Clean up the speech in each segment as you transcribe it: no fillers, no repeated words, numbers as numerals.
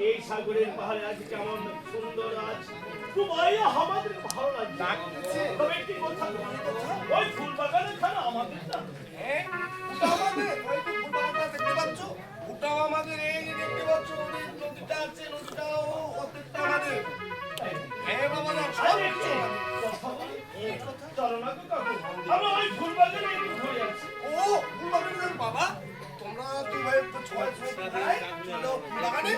এই সাগরের পাহাড়ে আজ কেমন সুন্দর আজ তোমায় আমাদের ভালো লাগছে। তবে একটি কথা, ওই ফুল বাগানে খানা আমাদের না। হ্যাঁ, আমাদের ওই যে ফুল বাগানটা দেখতে পাচ্ছ, ওটাও আমাদের। এই যে দেখতে পাচ্ছ ওই নদীটা আছে, নদীটাও অর্ধেকটা আমাদের। হ্যাঁ বাবা, সব কিছু চলো না তো কাকু, আমরা ওই ফুল বাগানে একটু ঘুরে আসি। ও ফুল বাগানে বাবা, তোমরা দুই ভাই তো ছয় ছয় ভাই চলো ফুল বাগানে।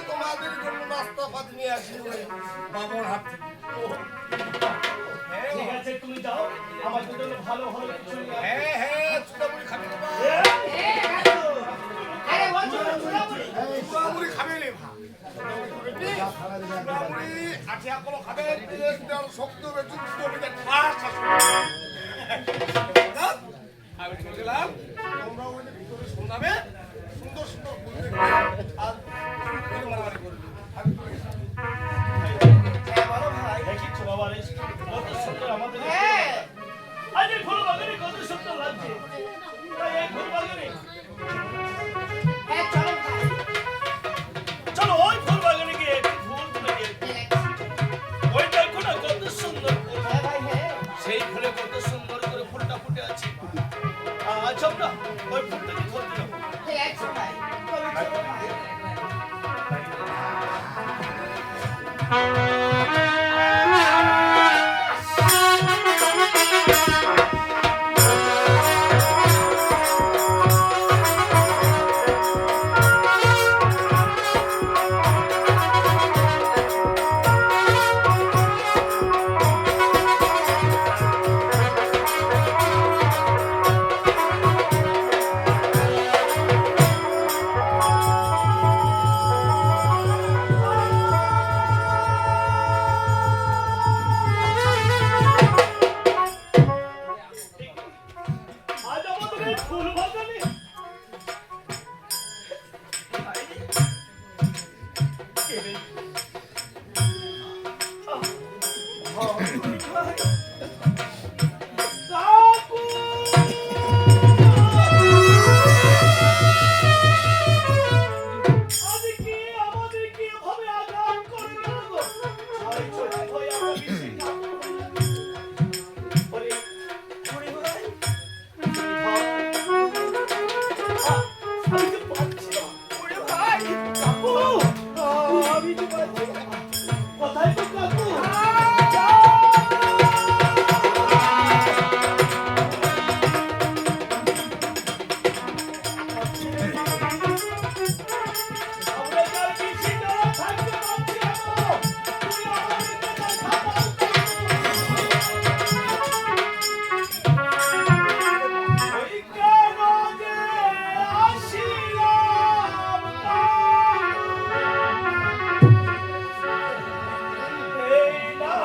তোমাদের জন্য নাস্তা পাতি নিয়ে আসি ওই বাবার হাত থেকে। ঠিক আছে, তুমি যাও, আমাদের জন্য ভালো ভালো কিছু নিয়ে আসো। হ্যাঁ হ্যাঁ, চুড়ামুড়ি খাবে তো বাবা? চুড়ামুড়ি খাবে রে ভাই? চুড়ামুড়ি আঠিয়া কলো খাবে, শক্ত বেচুন জমিতে ঠাস আমি চলে গেলাম। তোমরা ওই যে ভিতরে শোনাবে, সুন্দর সুন্দর ফুল দেখবে আর মারামারি করবে। আমি চলে গেলাম। দেখিচ্ছ বাবা রে, কত সুন্দর আমাদের আজ এই ফুল বাগানে কত সুন্দর লাগছে। তাই এই ফুল বাগানে চলো, ওই ফুল বাগানে গিয়ে একটু ফুল তুলে নিয়ে ওই দেখো না কত সুন্দর ফুল। সেই ফুলে কত সুন্দর করে ফুলটা ফুটে আছে। আচ্ছা না, ওই ফুলটাকে ধরতে যাবো। আজ আমাদের এই ফুল বাগানে কোথায় তো কাকু? আমরা কাল কিছু না থাকতে পারছি না। তুমি আমাদেরকে দেখা দাও। ওই কেন যে আসিলাম না, এই না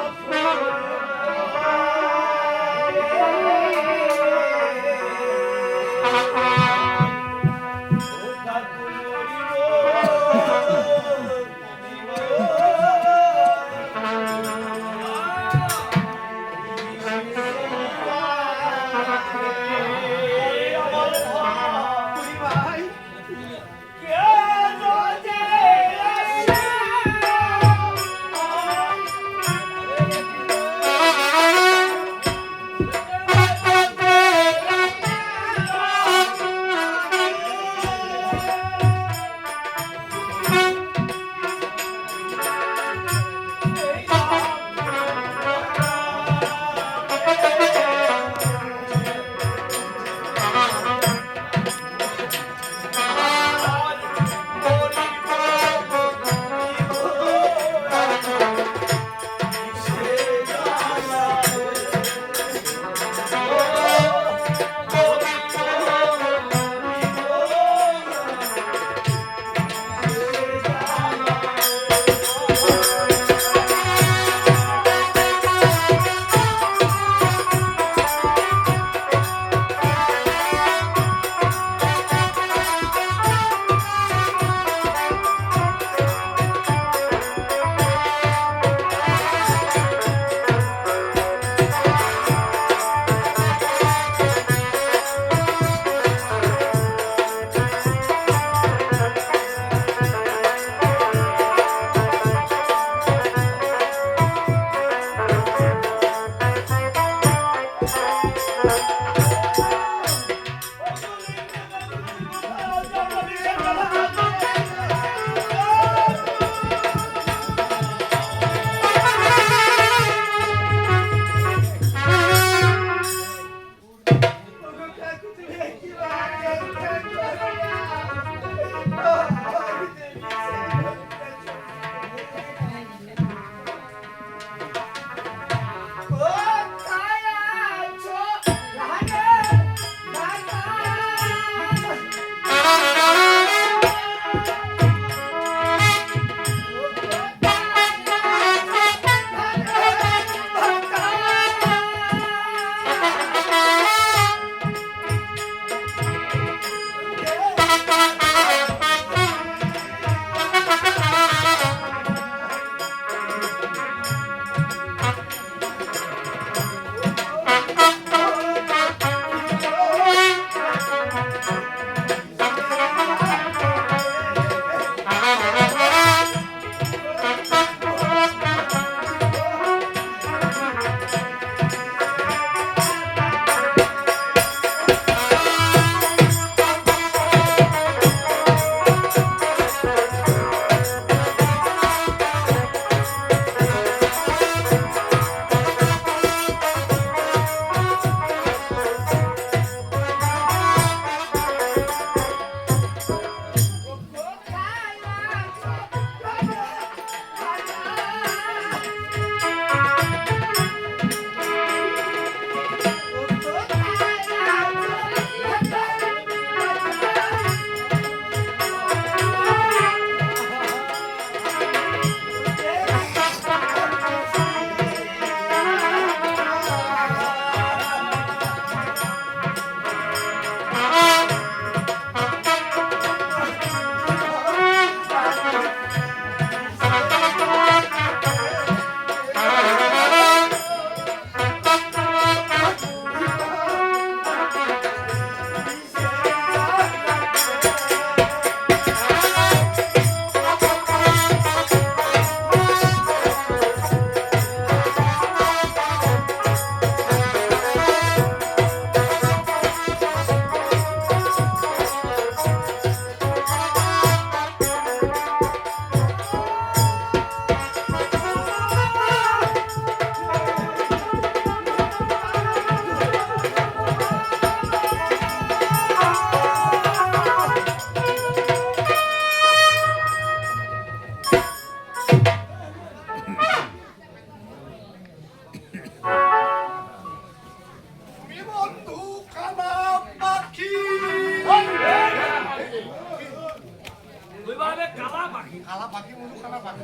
পাখি মুলুখানা পাখি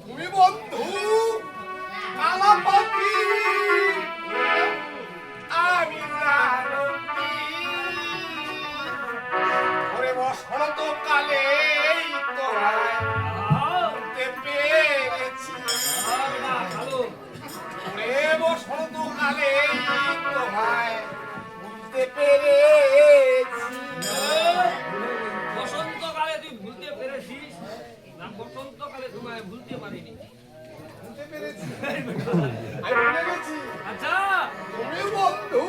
তুমি বন্ধু কালা পাখি আমি লালতি ওরে বসন্ত কালে তোমায় উঠতে পেরেছি ওরে বসন্ত কালে তোমায় উঠতে পেরেছি বসন্তকালে তুই ভুলতে পেরেছিস না বসন্তকালে তোমায় ভুলতে পারিনি উঠতে পেরেছি আমি ভুলে গেছি আচ্ছা তুমি বন্ধু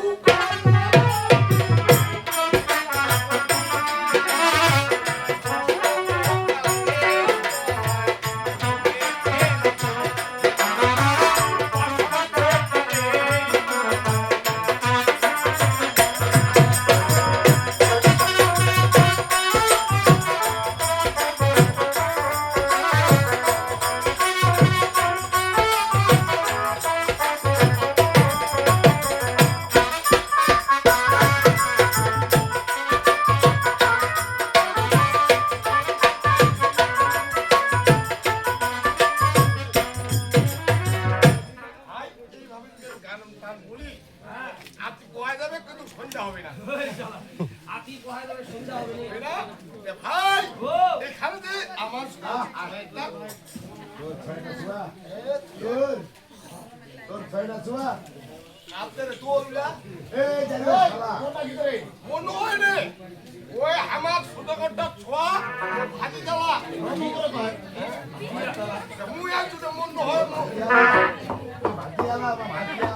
আপনি কোয়া যাবে কিন্তু সন্ধ্যা হবে না আতি পোহায় তবে সন্ধ্যা হবে না। হবে না? এ ভাই ও এখানে যে আমার আরেকটা তোর ছয়টা ছোয়া আপনার তোলা এই জানো শালা কোনটা ভিতরে মনে হয় রে ওই আমার সুতকটা ছোয়া ভাজি দেওয়া আমি করে কয় মুই আর যদি মন হয় ভাটিয়ালা বা ভাটিয়া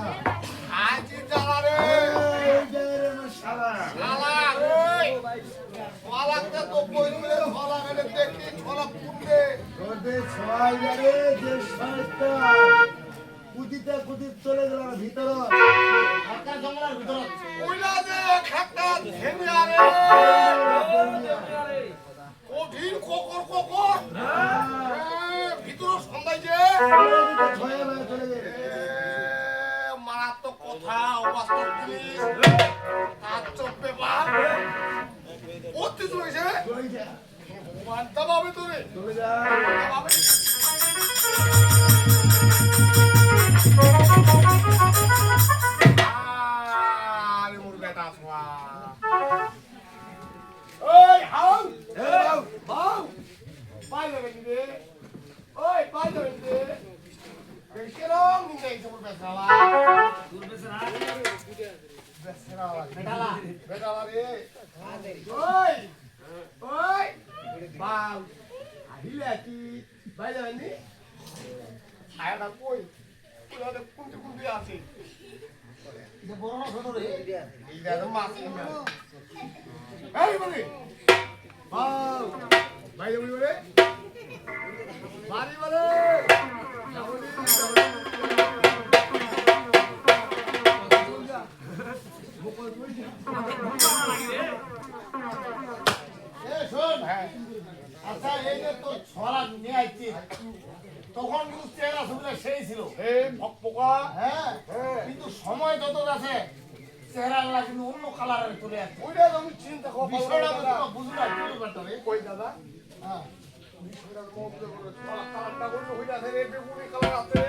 আজি জ্বালা রে এই যে রে শালা শালা রে পালাতে তো বইলে হলা গেলে দেখি ছলা পুঁতে তোদের ছয় রে যে শয়তান কুদিতে কুদিত চলে গেল ভিতর একটা জঙ্গলের ভিতর ওইলা যে খাটা ধেমিয়া রে কঠিন কোকর কোকর ভিতর সন্ধ্যায় যে ছয় লাগে চলে গেল মারাত্মক কথা অবাস্তব জিনিস তার চোখে বাপ অতি চলেছে চলে যা ভগবান দাবাবে তোরে চলে যা দাবাবে আরে মোর বেটা ছোয়া ওই হাউ এই হাউ পাই যাবে কি রে ওই পাই যাবে কি রে কেরম নিতে এই মোর বেটা তোর বেচারা বেটালা বেটালা রে ওই ওই বাউ আহিলে কি বাই যাবে নি ছায়াটা কই ওটা কোনটি কোনটি আছে যে বড় না ছোট রে এইটা তো মাছ এই বলি বাউ বাই যাবে বলে বাড়ি বলে এ শোন আচ্ছা এই যে তোর ছড়া নিয়ে আইছিস তখন কিন্তু চেহারা সুবিধা সেই ছিল এই ফকফকা হ্যাঁ কিন্তু সময় যত আছে চেহারা আল্লাহ কিন্তু অন্য কালারের চলে আসছে ওইটা তুমি চিন্তা করো বিষয়টা তো তোমরা বুঝলা কি ব্যাপারটা রে কই দাদা হ্যাঁ বিষয়টার মধ্যে করে কালারটা করতে হইতা আছে রে বেগুনি কালার আছে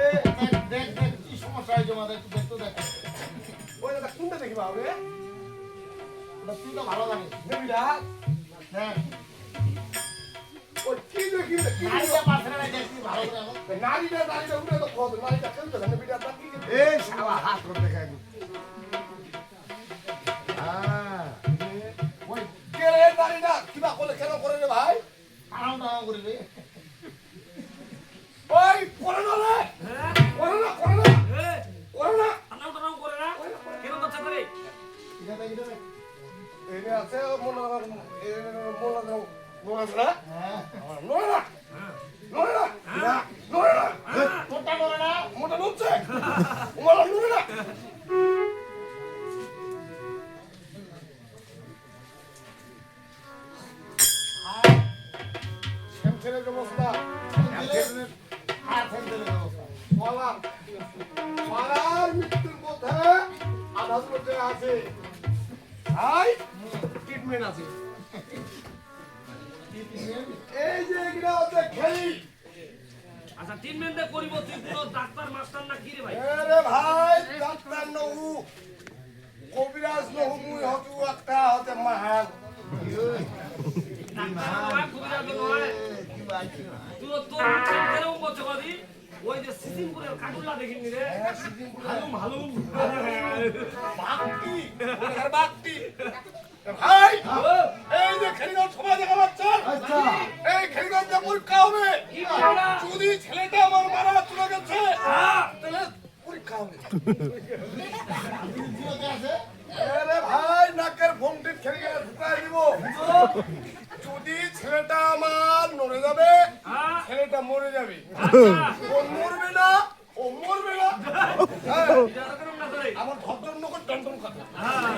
দেখ দেখ দেখ কি সমস্যা হয়েছে আমাদের একটু দেখতে দেখ ওই দাদা কোনটা দেখিবা হবে ওটা তুই তো ভালো জানিস দেবিরা হ্যাঁ ওই কি দেখি কি নারীটা পাশে না দেখবি ভালো জানো নারীটা উঠে তো কত নারীটা খেলতে জানে বিড়াটা কি এই শালা হাত করে দেখাই হ্যাঁ ওই কে রে নারীটা কিবা করলে কেন করে রে ভাই আরাম দাম করে রে ওই করে না রে হ্যাঁ করে না করে না এ করে না আনাও টানাও করে না কেন করছে করে এটা দেখ এটা দেখ এই আছে মনে মনে না হ্যাঁ নয় না নয় না হ্যাঁ নয় না তোরটা করে না মোটা নড়ছে ওমালা নয় না ছেলের অবস্থা হাত ফেলতে ব্যবস্থা বলা পাড়ার মৃত্যুর মধ্যে আধার মধ্যে আছে হাই ট্রিটমেন্ট আছে এই যে এগুলা হচ্ছে খেলি। আচ্ছা ট্রিটমেন্টে করিব তুই পুরো ডাক্তার মাস্টার না কি রে ভাই? আরে ভাই ডাক্তার নহু কবিরাজ নহু মুই হতু একটা হতে মহান। ডাক্তার নয় কবিরাজ নয় তুই তোর কেন বলছ বাদি ওই যে সিসিমপুরের কাটুলা দেখিনি রে হালুম হালুম বাক্তি ওর বাক্তি ভাই এই যে খেলিগঞ্জ সমাজ দেখা পাচ্ছেন আচ্ছা এই খেলিগঞ্জে পরীক্ষা হবে কি বাবা যদি ছেলেটা আমার মারা চলে গেছে তাহলে পরীক্ষা হবে আরে ভাই নাকের ফোনটি খেলে গেলে ঢুকাই দিব যদি ছেলেটা আমার নড়ে যাবে হ্যাঁ ছেলেটা মরে যাবে আচ্ছা ও মরবে না ও মরবে না হ্যাঁ, যারা করুন না করে আমার ধর্জন নগর টন্টন কথা হ্যাঁ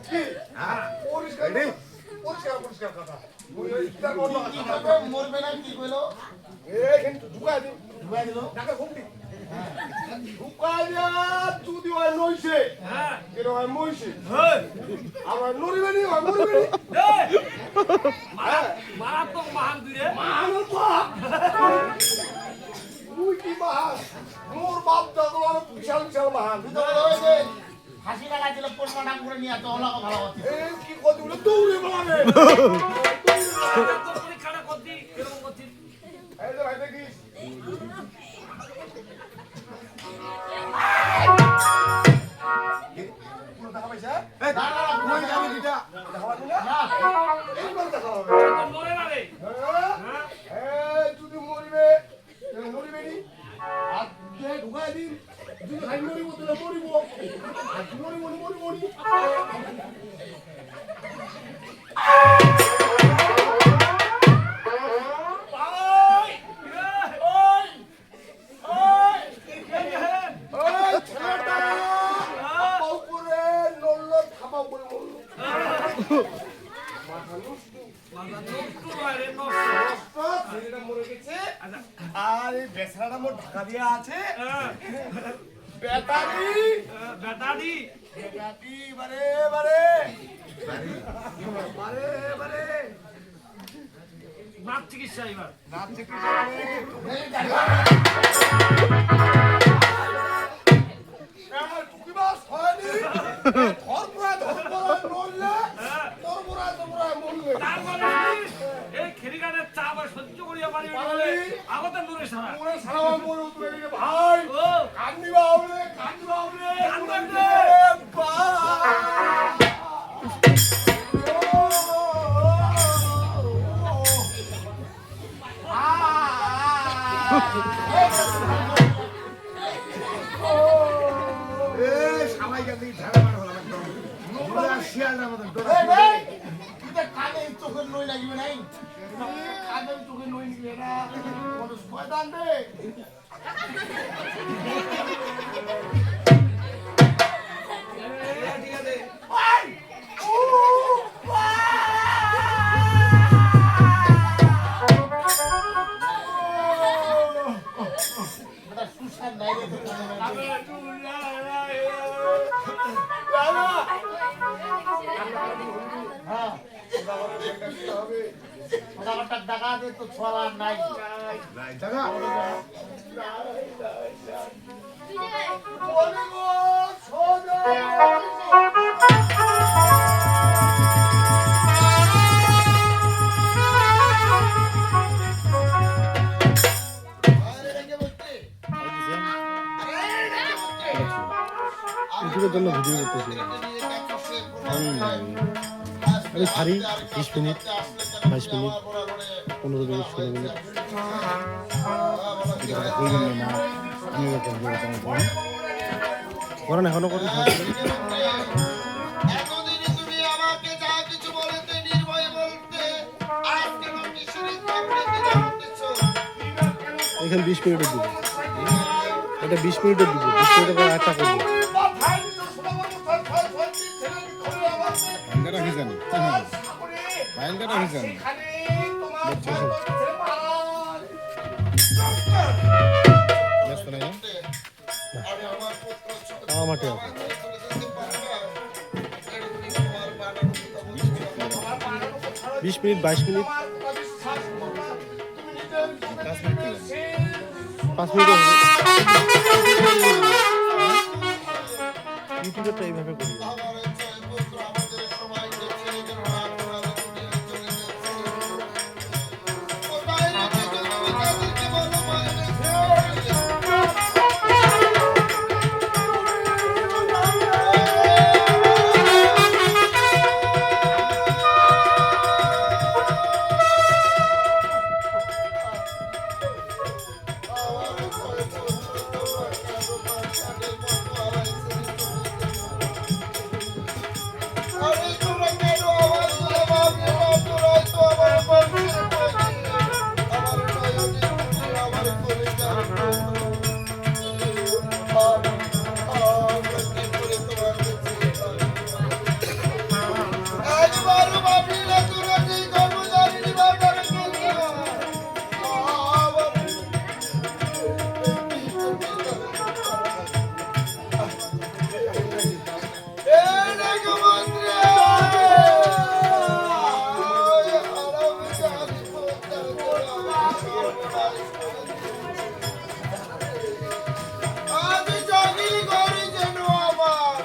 কি পরিষ্কার পরিষ্কার পরিষ্কার কথা ওই ইস্তার বন্ধ কথা মরবে না কি কইলো এইখানে ঢুকাই দিন ঢুকাই দিল টাকা ফোনটি ঢুকাই দিয়া যদি হয় নইছে হ্যাঁ কেন হয় মইছে হেই আমার নড়িবে নি হয় মরবে নি এই মারাত্মক মহান তুই রে মানো বাপ তুই কি মহান মোর বাপ দাদা আমার বিশাল বিশাল মহান হাসি লাগা দিল পড়মা নাম করে নিয়ে তো হলো ভালো হচ্ছে এই কি কত বলে দৌড়ে বলাবে তোর পরীক্ষাটা করতি এরকম করছিস এই যে ভাই দেখিস কোনো দেখা পাইছে এই দাঁড়া কই যাবে দিটা দেখা পাবি না না এইবার দেখা হবে তোর মরে না রে হ্যাঁ? এই যদি মরিবে তাহলে মরিবে নি আর যে ঢুকাই দিন যদি হাই মরিব তাহলে মরিব আর যদি মরিব নি মরিব নি ভাই ওই ওই ওই ছেলেটা খাপা উপরে নড়ল খাপা উপরে মরল মাথা নষ্ট মাথা নষ্ট হয় রে নষ্ট ছেলেটা মরে গেছে আচ্ছা আর এই বেচারাটা মোর ঢাকা দিয়া আছে হ্যাঁ, ব্যাটারি বেটাদি ব্যাটারি বারে বারে বারে বারে নাক চিকিৎসা এবার নাম থেকে আমার টুকিবাস হয়নি ধর্মরা নড়লে ধর্মরা মরলে তার মানে কি? এই খেলিগানের চাপ আর সহ্য করিয়া পারি বলে আগতে দূরে সারা মরে সারা মরে উঠবে গেছে ভাই ও কান্দিবা হবে কান্দিবা হবে কান্দবে। এই সবাই গেলি ঝাড়া মারা হলো একদম নোংরা শিয়ালের মতন তোরা এটা কানে চোখের নই লাগবে নাই কানে চোখের নই নিবে না কোন শয়তান রে ঠিক আছে ভাই এটা সুসার নাই রে হ্যাঁ ওটা টাকা দে তো ছড়া নাই টাকা ইউটিউবের জন্য ভিডিও করতেছি আমি ছাড়ি 20 মিনিট 22 মিনিট 15 মিনিট 16 মিনিট বলবেন না আমি করেন এখনো করি এতদিনে তুমি আমাকে যা কিছু বলেতে নির্ভয়ে বলতে আজ কেন কিশোরীর সামনে দিলে উঠেছো? এখানে 20 মিনিটের দিব এটা 20 মিনিটের দিব 20 মিনিটের পর একটা করবো ফাইলটা রাখি জানি ফাইলটা রাখি জানি ব্যস্ত নাই আমি আমার পুত্র ছোট আমার ঠিক আছে চলে যেতে পারবো না। এটা তুমি তোমার বানানো কথা বলছো। 20 মিনিট 22 মিনিট আমার কথা বিশ্বাস করো। তুমি নিজের চোখে দেখেছো, 5 মিনিট হবে ইউটিউবেরটা এইভাবে করি আমার জয় পুত্র আমাদের সবাইকে ছেড়ে যেন আপনারা দুনিয়া চলে গেছে। কোথায় রেখেছো তুমি তাদেরকে বলো বাইরে আরে তোমরা কেন আমার বাবাকে তোরাই তো আমার বন্ধু আমার নয়নে আমার কলিজা একবার ভাবিলে তোরা যে কর্মচারী বাবার আমি জানি করি যেন আমার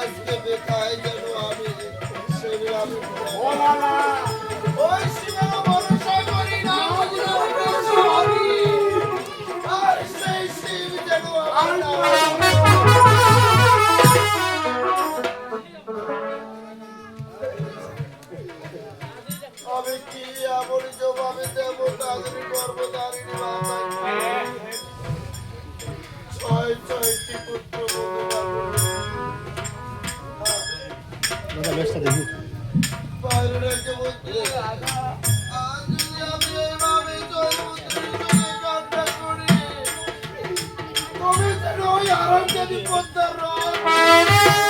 আজকে বেকায় যেন আমি সেরে আমি ওই শিবা ভরসা করি না আর সেই শিব যেন আমি কি এমন জবাবে দেব তাদের গর্ভধারিণী মাতাকে ছয়টি পুত্র দাদা ম্যাচটা দেখি বাইরে রেখে বলছি আজ যদি আমি এইভাবে জয়পুত্রীর জন্য কান্না করি তুমি যেন ওই আরামজাদি পদ্মার রথ